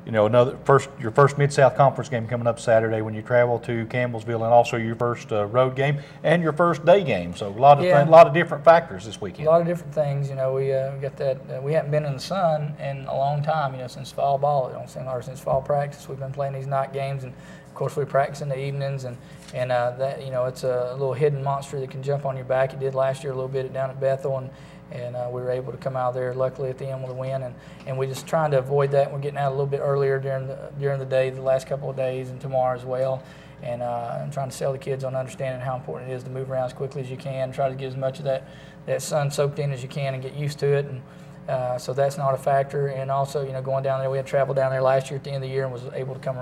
you know, your first Mid-South Conference game coming up Saturday when you travel to Campbellsville, and also your first road game and your first day game. So a lot of different factors this weekend. A lot of different things. You know, we got that. We haven't been in the sun in a long time. You know, since fall ball. It don't seem like since fall practice we've been playing these night games, and of course we practice in the evenings, and that, you know, it's a little hidden monster that can jump on your back. It did last year a little bit down at Bethel, and we were able to come out there luckily at the end with a win, and we're just trying to avoid that. We're getting out a little bit earlier during the day, the last couple of days, and tomorrow as well, and trying to sell the kids on understanding how important it is to move around as quickly as you can, try to get as much of that sun soaked in as you can and get used to it, and so that's not a factor. And also, you know, going down there, we had traveled down there last year at the end of the year and was able to come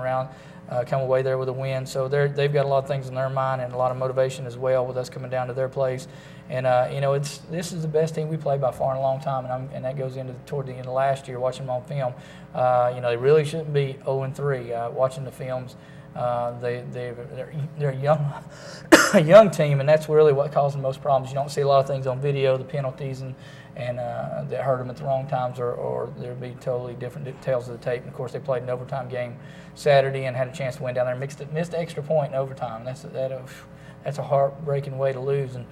away there with a win. So they've got a lot of things in their mind and a lot of motivation as well with us coming down to their place. And you know, this is the best team we played by far in a long time, and that goes into toward the end of last year watching them on film. You know, they really shouldn't be 0-3 watching the films. They're a young team, and that's really what causes the most problems. You don't see a lot of things on video, the penalties and that hurt them at the wrong times, or there'd be totally different details of the tape. And of course, they played an overtime game Saturday and had a chance to win down there. Missed the extra point in overtime. That's a heartbreaking way to lose. And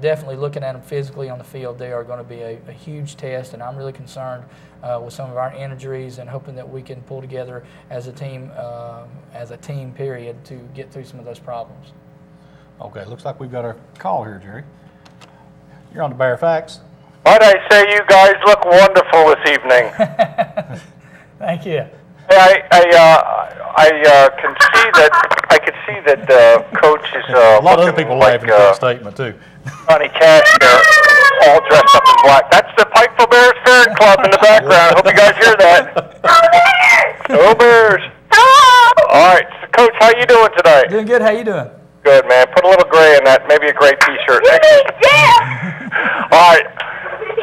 definitely looking at them physically on the field, they are going to be a huge test. And I'm really concerned with some of our injuries and hoping that we can pull together as a team, period, to get through some of those problems. Okay, looks like we've got a call here, Jerry. You're on the Bear Facts. Might I say you guys look wonderful this evening. Thank you. I can see that Coach is a lot of other people laughing at that statement too. Johnny Cash there, all dressed up in black. That's the Pikeville Bears Ferret Club in the background. Hope you guys hear that. Go Bears! All right, so Coach, how you doing today? Doing good. How you doing? Good, man. Put a little gray in that. Maybe a gray T-shirt. All right,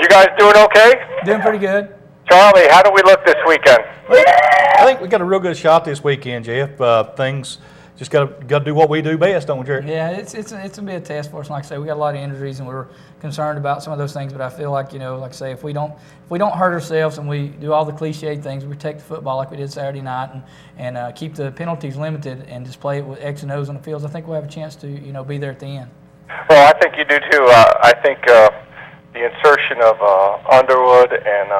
you guys doing okay? Doing pretty good. Charlie, how do we look this weekend? I think we got a real good shot this weekend, Jeff. Things just got to do what we do best, don't we, Jerry? Yeah, it's gonna be a test for us. Like I say, we got a lot of injuries, and we're concerned about some of those things. But I feel like, you know, like I say, if we don't hurt ourselves and we do all the cliched things, we protect the football like we did Saturday night, and keep the penalties limited, and just play it with X and O's on the fields, I think we'll have a chance to, you know, be there at the end. Well, I think you do too. I think the insertion of Underwood and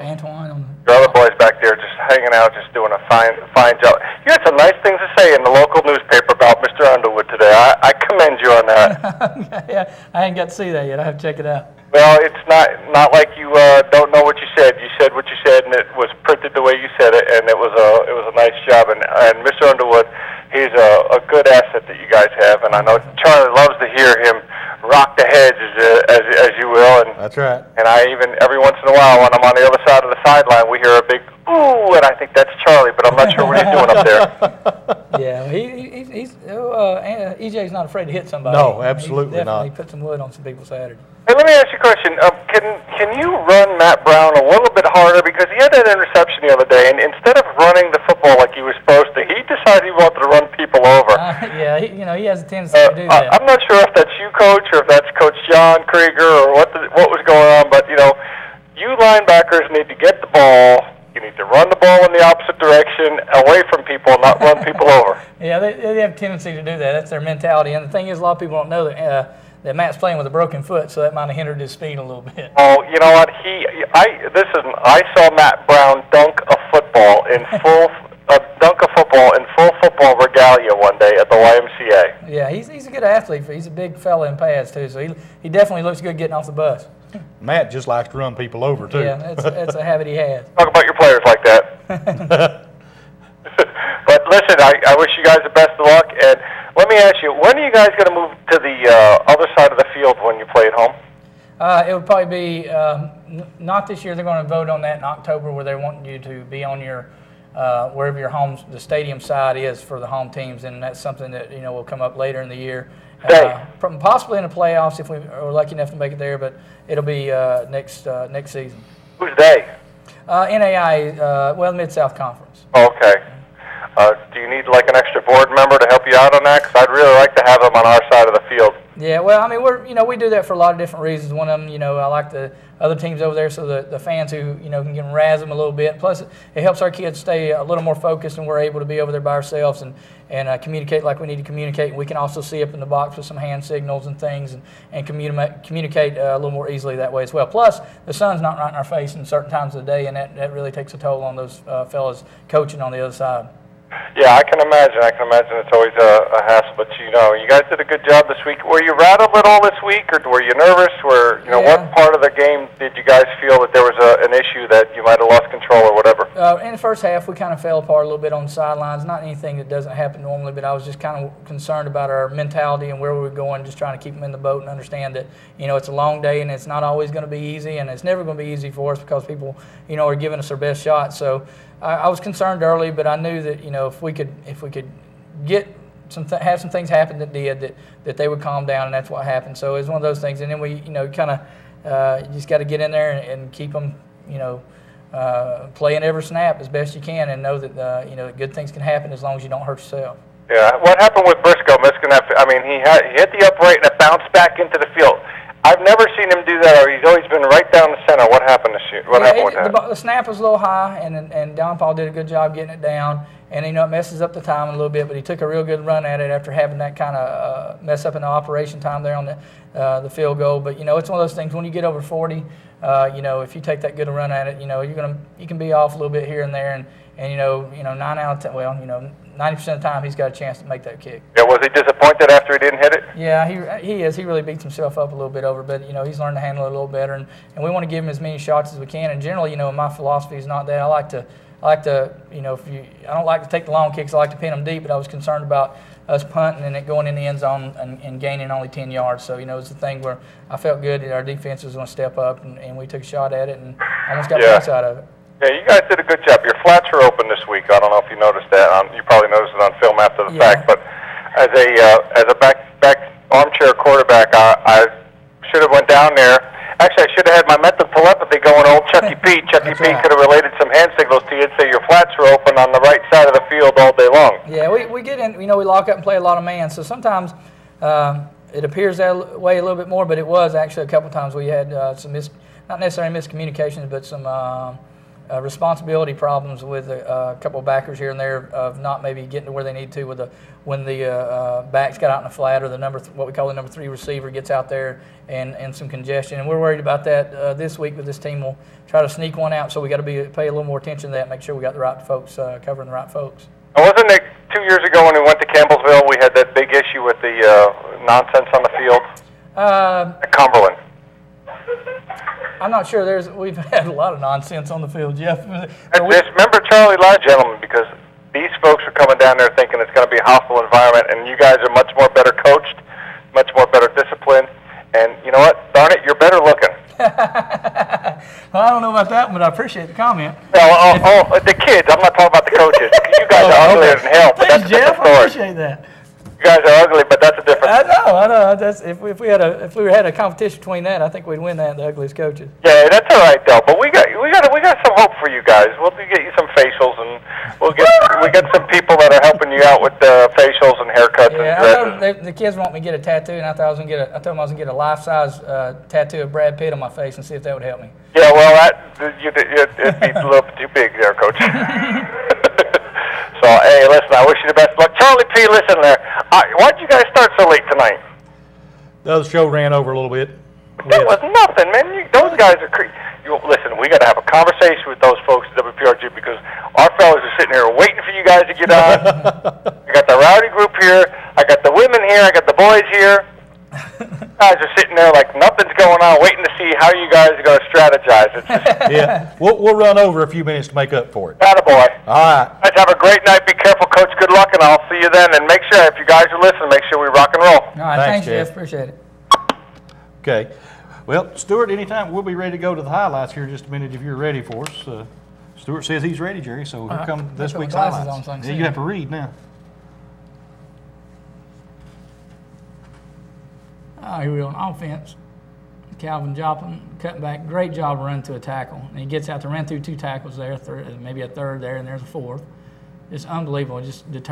Antoine, your other boys back there just hanging out, just doing a fine job. You had some nice things to say in the local newspaper about Mr. Underwood today. I commend you on that. Yeah, I ain't got to see that yet. I have to check it out. Well, it's not like you don't know what you said. You said what you said, and it was printed the way you said it, and it was a nice job. And Mr. Underwood, he's a good asset that you guys have, and I know Charlie loves to hear him rock the hedge, as you will. And that's right. And I even, every once in a while, when I'm on the other side of the sideline, we hear a big ooh, and I think that's Charlie, but I'm not sure what he's doing up there. Yeah, EJ's not afraid to hit somebody. No, absolutely not. He put some wood on some people Saturday. Hey, let me ask you a question. Can you run Matt Brown a little bit harder? Because he had that interception the other day, and instead of running the football like he was supposed to, he decided he wanted to run people over. Yeah, he has a tendency to do that. I'm not sure if that's you, Coach, or if that's Coach John Krieger, or what was going on, but, you know, you linebackers need to get the ball. You need to run the ball in the opposite direction, away from people, not run people over. Yeah, they have a tendency to do that. That's their mentality. And the thing is, a lot of people don't know that Matt's playing with a broken foot, so that might have hindered his speed a little bit. Oh, you know what? I saw Matt Brown dunk a football in full football regalia one day at the YMCA. Yeah, he's a good athlete. He's a big fella in pads too, so he definitely looks good getting off the bus. Matt just likes to run people over too. Yeah, that's a habit he has. Talk about your players like that. But listen, I wish you guys the best of luck. And let me ask you, when are you guys going to move to the other side of the field when you play at home? It would probably be not this year. They're going to vote on that in October, where they want you to be on your wherever your the stadium side is for the home teams, and that's something that, you know, will come up later in the year. Possibly in the playoffs if we are lucky enough to make it there, but it'll be next season. Who's they? NAI, Mid-South Conference. Okay. Do you need like an extra board member to help you out on that? Because I'd really like to have them on our side of the field. Yeah, well, I mean, we do that for a lot of different reasons. One of them, I like the other teams over there, so the fans who can razz them a little bit. Plus, it helps our kids stay a little more focused, and we're able to be over there by ourselves and communicate like we need to communicate. We can also see up in the box with some hand signals and things, and communicate a little more easily that way as well. Plus, the sun's not right in our face in certain times of the day, and that really takes a toll on those fellas coaching on the other side. Yeah, I can imagine. It's always a hassle, but you guys did a good job this week. Were you rattled at all this week, or were you nervous? What part of the game did you guys feel that there was an issue that you might have lost control or whatever? In the first half, we kind of fell apart a little bit on the sidelines. Not anything that doesn't happen normally, but I was just kind of concerned about our mentality and where we were going, just trying to keep them in the boat and understand that, it's a long day and it's not always going to be easy, and it's never going to be easy for us because people, are giving us their best shot. So I was concerned early, but I knew that, if we could get have some things happen that they would calm down, and that's what happened. So it was one of those things, and then we, kind of you just got to get in there and keep them, playing every snap as best you can, and know that good things can happen as long as you don't hurt yourself. Yeah, what happened with Briscoe? He hit the upright and it bounced back into the field. I've never seen him do that, or he's always been right down the center. What happened this year? What happened with that? The snap was a little high, and Don Paul did a good job getting it down. And, it messes up the time a little bit, but he took a real good run at it after having that kind of mess up in the operation time there on the field goal. But, it's one of those things, when you get over 40, if you take that good a run at it, you can be off a little bit here and there. And 9 out of 10, 90% of the time he's got a chance to make that kick. Yeah, was he disappointed after he didn't hit it? Yeah, he is. He really beats himself up a little bit over it, but, he's learned to handle it a little better. And we want to give him as many shots as we can. And generally, my philosophy is not that. I like to, I don't like to take the long kicks. I like to pin them deep, but I was concerned about us punting and it going in the end zone and gaining only 10 yards. So, it's the thing where I felt good that our defense was going to step up, and we took a shot at it and almost got points out of it. Yeah, you guys did a good job. Your flats were open this week. I don't know if you noticed that. You probably noticed it on film after the fact. But as a back armchair quarterback, I should have went down there. Actually, I should have had my mental telepathy going. Old Chucky Pete. Chucky Pete could have related some hand signals to you and say your flats were open on the right side of the field all day long. Yeah, we get in. We lock up and play a lot of man. So sometimes it appears that way a little bit more, but it was actually a couple times we had some not necessarily miscommunications, but some responsibility problems with a couple of backers here and there of not maybe getting to where they need to when the backs got out in the flat, or what we call the number 3 receiver gets out there and some congestion. And we're worried about that this week with this team. We'll try to sneak one out, so we got to pay a little more attention to that, make sure we got the right folks covering the right folks. Wasn't it 2 years ago when we went to Campbellsville, we had that big issue with the nonsense on the field at Cumberland? I'm not sure. We've had a lot of nonsense on the field, Jeff. Remember Charlie Lodge, gentlemen, because these folks are coming down there thinking it's going to be a hostile environment, and you guys are much more better coached, much more better disciplined, and you know what? Darn it, you're better looking. Well, I don't know about that one, but I appreciate the comment. Well, the kids. I'm not talking about the coaches. You guys are uglier than hell. Thanks, Jeff. I appreciate that. You guys are ugly, but that's a different. I know. If we had a competition between that, I think we'd win that. The ugliest coaches. Yeah, that's all right though. But we got some hope for you guys. We'll get you some facials, and we get some people that are helping you out with facials and haircuts and dresses. The kids want me to get a tattoo, and I told them I was gonna get a life-size tattoo of Brad Pitt on my face and see if that would help me. Yeah, well, it'd be a little bit too big there, Coach. So, hey, listen, I wish you the best luck. Charlie P., listen there. Why'd you guys start so late tonight? The show ran over a little bit. It was nothing, man. Those guys are crazy. Listen, we got to have a conversation with those folks at WPRG, because our fellas are sitting here waiting for you guys to get on. I got the rowdy group here. I got the women here. I got the boys here. Guys are sitting there like nothing's going on, waiting to see how you guys are going to strategize. It's just, yeah, we'll run over a few minutes to make up for it. Attaboy. All right. Guys, have a great night. Be careful, Coach. Good luck, and I'll see you then. And make sure, if you guys are listening, make sure we rock and roll. All right, thanks, Jeff. Appreciate it. Okay. Well, Stuart, anytime, we'll be ready to go to the highlights here in just a minute if you're ready for us. Stuart says he's ready, Jerry, so here come this week's highlights. Yeah, you have to read now. Here we go on offense. Calvin Joplin cutting back. Great job running to a tackle. And he gets out to run through 2 tackles there, maybe a third there, and there's a fourth. Just unbelievable. Just determined.